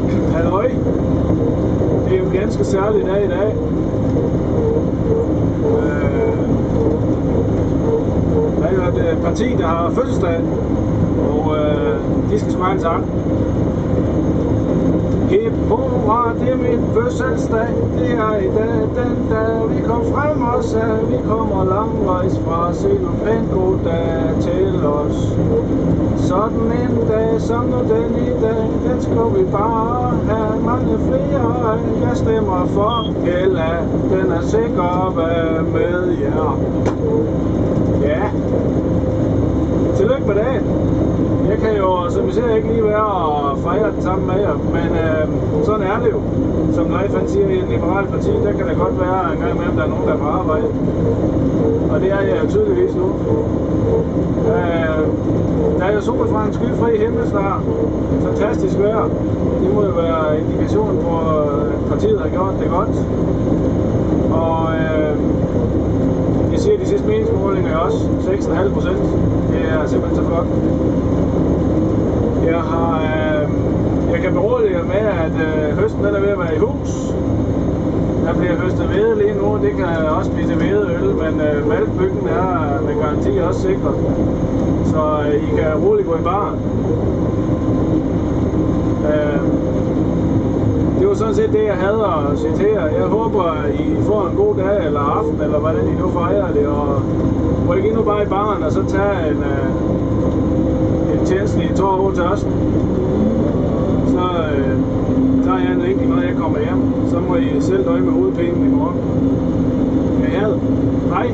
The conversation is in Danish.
Yes. Halløj. Det er jo en ganske særlig dag i dag. Der er jo et parti, der har fødselsdag, og de skal smage en sang. Hip hurra, det er min fødselsdag, det er i dag den dag, vi kom frem og sagde, vi kommer langvejs fra, se nu pænt god dag til os. Sådan en dag, som nu den i dag, den skal vi bare have mange flere af. Jeg stemmer for Hella, den er sikker at være med jer. Ja, tillykke med dagen. Jeg kan jo, som I ser, ikke lige være og fejre den sammen med jer, men sådan er det jo. Som Leif han siger, i et liberalt parti, der kan det godt være en gang imellem, der er nogen, der er på arbejde. Og det er jeg jo tydeligvis nu. Der er jo sol fra en skyfri himmel snart. Fantastisk vejr. Det må jo være indikation på, at partiet har gjort det godt. Og jeg siger, de sidste meningsmålinger er også 6,5%. Det er simpelthen så flot. Jeg kan berolige jer med, at høsten er ved at være i hus. Der bliver høstet hvede lige nu, det kan også blive til hvedeøl, men malkbyggen er med garanti også sikret. Så I kan roligt gå i baren. Det var sådan set det, jeg havde at citere. Jeg håber, I får en god dag eller aften, eller hvordan I nu fejrer det. Og må I nu bare i baren og så tage en tjenestelig tår over til os. Så tager jeg en rigtig, når jeg kommer hjem. Så må I selv døje med hovedpinen i morgen. Ja, hej.